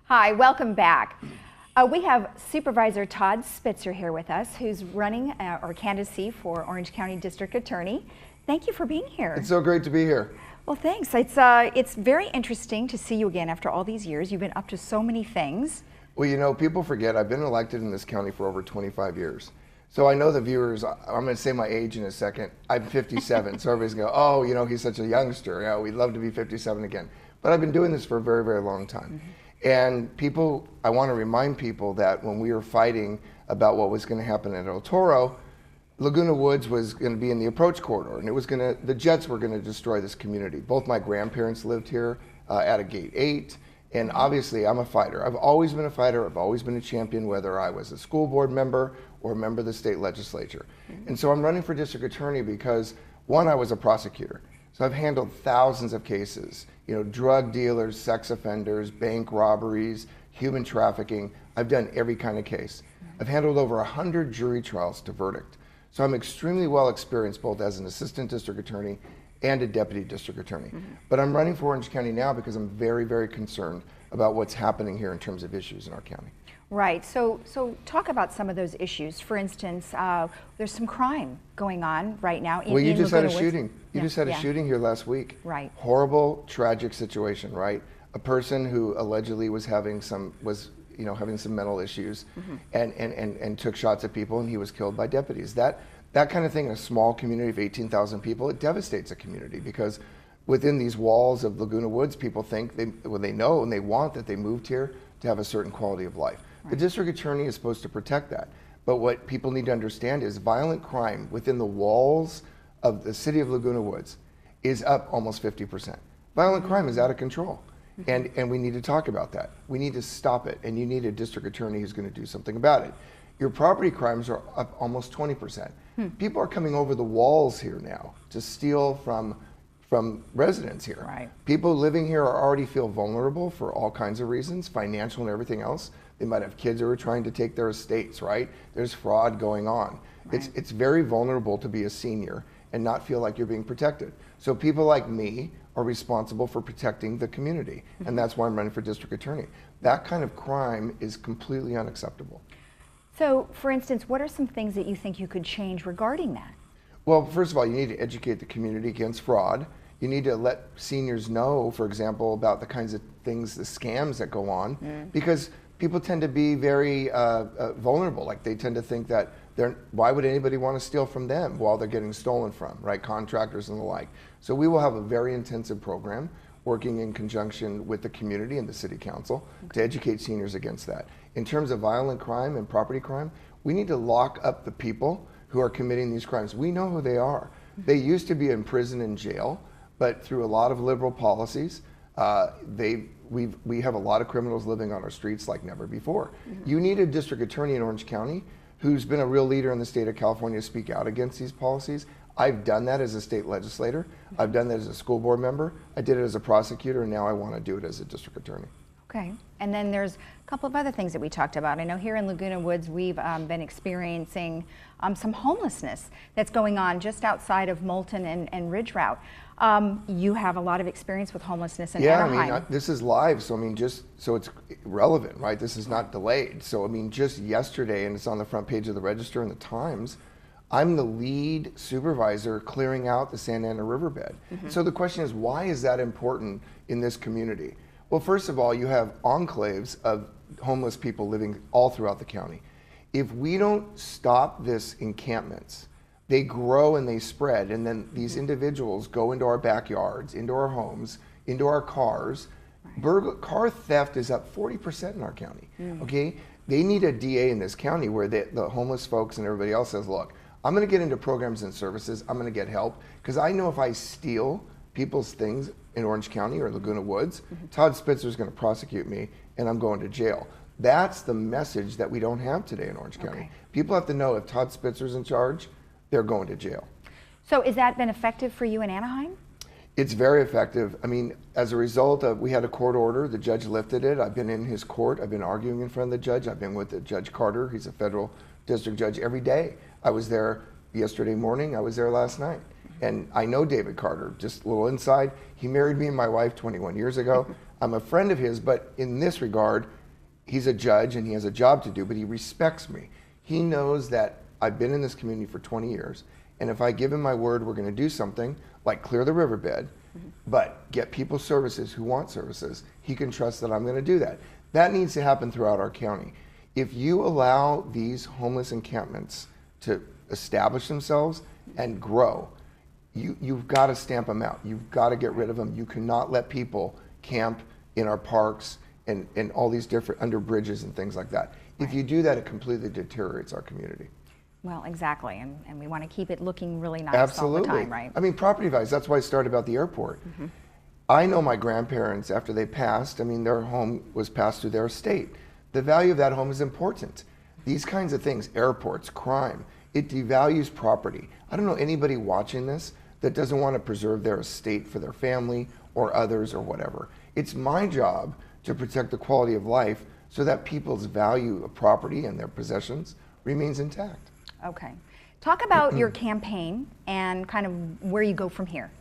Hi, welcome back. We have Supervisor Todd Spitzer here with us, who's running or candidacy for Orange County District Attorney. Thank you for being here. It's so great to be here. Well, thanks. It's very interesting to see you again after all these years. You've been up to so many things. Well, you know, people forget I've been elected in this county for over 25 years. So I know the viewers, I'm going to say my age in a second. I'm 57, so everybody's going to go, oh, you know, he's such a youngster. Yeah, we'd love to be 57 again. But I've been doing this for a very, very long time. And people, I want to remind people that when we were fighting about what was going to happen at El Toro, Laguna Woods was going to be in the approach corridor, and it was going to, the jets were going to destroy this community. Both my grandparents lived here at a gate 8, and obviously I'm a fighter. I've always been a fighter. I've always been a champion, whether I was a school board member or a member of the state legislature. And so I'm running for district attorney because, one, I was a prosecutor. So I've handled thousands of cases, you know, drug dealers, sex offenders, bank robberies, human trafficking. I've done every kind of case. I've handled over 100 jury trials to verdict. So I'm extremely well experienced both as an assistant district attorney and a deputy district attorney. But I'm running for Orange County now because I'm very, very concerned about what's happening here in terms of issues in our county. Right. So talk about some of those issues. For instance, there's some crime going on right now in Well, you just had a Laguna Woods. shooting. You just had a shooting here last week. Right. Horrible, tragic situation, right? A person who allegedly was having some mental issues and took shots at people, and he was killed by deputies. That kind of thing in a small community of 18,000 people, it devastates a community because within these walls of Laguna Woods, people think they know and they want that they moved here to have a certain quality of life. Right. The district attorney is supposed to protect that. But what people need to understand is violent crime within the walls of the city of Laguna Woods is up almost 50%. Violent crime is out of control. And we need to talk about that. We need to stop it, and you need a district attorney who's going to do something about it. Your property crimes are up almost 20%. People are coming over the walls here now to steal from residents here. Right. People living here already feel vulnerable for all kinds of reasons, financial and everything else. They might have kids who are trying to take their estates, right? There's fraud going on. Right. It's very vulnerable to be a senior and not feel like you're being protected. So people like me are responsible for protecting the community, and that's why I'm running for district attorney. That kind of crime is completely unacceptable. So, for instance, what are some things that you think you could change regarding that? Well, first of all, you need to educate the community against fraud. You need to let seniors know, for example, about the kinds of things, the scams that go on, because people tend to be very vulnerable. Like they tend to think that why would anybody want to steal from them while they're getting stolen from, right? Contractors and the like. So we will have a very intensive program working in conjunction with the community and the city council to educate seniors against that. In terms of violent crime and property crime, we need to lock up the people who are committing these crimes. We know who they are. They used to be in prison and jail, but through a lot of liberal policies, we have a lot of criminals living on our streets like never before. You need a district attorney in Orange County who's been a real leader in the state of California to speak out against these policies. I've done that as a state legislator. I've done that as a school board member. I did it as a prosecutor, and now I want to do it as a district attorney. Okay, and then there's a couple of other things that we talked about. I know here in Laguna Woods, we've been experiencing some homelessness that's going on just outside of Moulton and Ridge Route. You have a lot of experience with homelessness in Anaheim. I mean, this is live, so I mean, just so it's relevant, right? This is not delayed. So I mean, just yesterday, and it's on the front page of the Register and the Times, I'm the lead supervisor clearing out the Santa Ana riverbed. So the question is, why is that important in this community? Well, first of all, you have enclaves of homeless people living all throughout the county. If we don't stop this encampments, they grow and they spread, and then these individuals go into our backyards, into our homes, into our cars. Car theft is up 40% in our county, okay? They need a DA in this county where the homeless folks and everybody else says, look, I'm gonna get into programs and services, I'm gonna get help, because I know if I steal people's things in Orange County or Laguna Woods, Todd Spitzer is gonna prosecute me and I'm going to jail. That's the message that we don't have today in Orange County. People have to know if Todd Spitzer's in charge, they're going to jail. So has that been effective for you in Anaheim? It's very effective. I mean, as a result of, we had a court order, the judge lifted it. I've been in his court, I've been arguing in front of the judge. I've been with Judge Carter, he's a federal district judge, every day. I was there yesterday morning, I was there last night. And I know David Carter, just a little inside. He married me and my wife 21 years ago. I'm a friend of his, but in this regard, he's a judge and he has a job to do, but he respects me. He knows that I've been in this community for 20 years, and if I give him my word we're going to do something, like clear the riverbed, but get people services who want services, he can trust that I'm going to do that. That needs to happen throughout our county. If you allow these homeless encampments to establish themselves and grow, you've got to stamp them out. You've got to get rid of them. You cannot let people camp in our parks and all these different under bridges and things like that. If you do that, it completely deteriorates our community. Well, exactly, and we want to keep it looking really nice Absolutely. all the time, right? I mean, property values, that's why I started about the airport. I know my grandparents, after they passed, I mean, their home was passed through their estate. The value of that home is important. These kinds of things, airports, crime, it devalues property. I don't know anybody watching this that doesn't want to preserve their estate for their family or others or whatever. It's my job to protect the quality of life so that people's value of property and their possessions remains intact. Okay. Talk about your campaign and kind of where you go from here.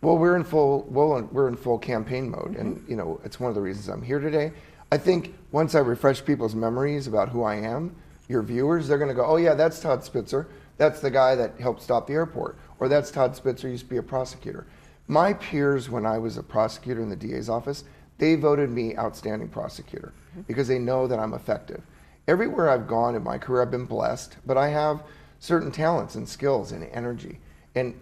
Well, we're in full campaign mode, and you know, it's one of the reasons I'm here today. I think once I refresh people's memories about who I am, your viewers, they're going to go, oh yeah, that's Todd Spitzer. That's the guy that helped stop the airport. Or that's Todd Spitzer, used to be a prosecutor. My peers, when I was a prosecutor in the DA's office, they voted me outstanding prosecutor because they know that I'm effective. Everywhere I've gone in my career, I've been blessed, but I have certain talents and skills and energy. And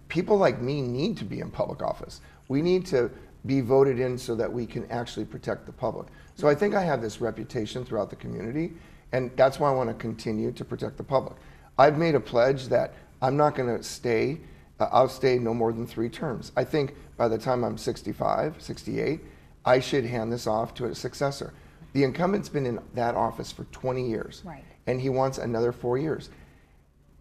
people like me need to be in public office. We need to be voted in so that we can actually protect the public. So I think I have this reputation throughout the community, and that's why I want to continue to protect the public. I've made a pledge that I'm not going to stay, I'll stay no more than 3 terms. I think by the time I'm 65, 68, I should hand this off to a successor. The incumbent's been in that office for 20 years, right, and he wants another 4 years.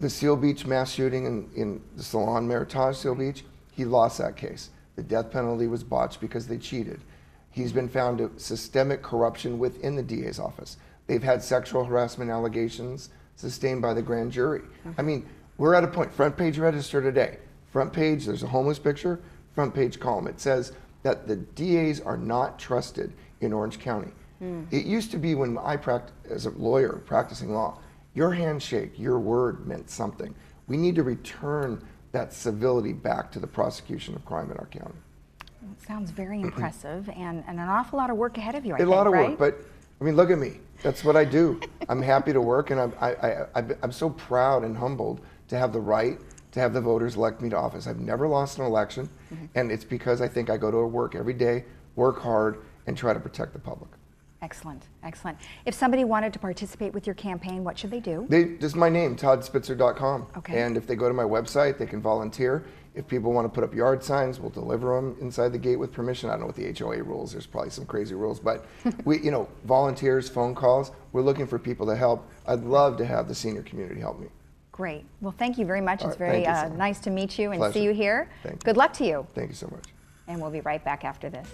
The Seal Beach mass shooting in the Salon Meritage Seal Beach, he lost that case. The death penalty was botched because they cheated. He's been found to systemic corruption within the DA's office. They've had sexual harassment allegations sustained by the grand jury. I mean, we're at a point, front page register today. Front page, there's a homeless picture, front page column. It says that the DAs are not trusted in Orange County. It used to be when I practiced as a lawyer practicing law, your handshake, your word meant something. We need to return that civility back to the prosecution of crime in our county. It sounds very impressive and an awful lot of work ahead of you, I A think, lot of right? work, but I mean, look at me. That's what I do. I'm happy to work, and I'm so proud and humbled to have the right to have the voters elect me to office. I've never lost an election, and it's because I think I go to work every day, work hard, and try to protect the public. Excellent, excellent. If somebody wanted to participate with your campaign, what should they do? Just my name, toddspitzer.com. Okay. And if they go to my website, they can volunteer. If people want to put up yard signs, we'll deliver them inside the gate with permission. I don't know what the HOA rules, there's probably some crazy rules, but we, you know, volunteers, phone calls, we're looking for people to help. I'd love to have the senior community help me. Great. Well, thank you very much. All It's right, very thank you so much. nice to meet you and Pleasure. see you here. Thank you. Good luck to you. Thank you so much. And we'll be right back after this.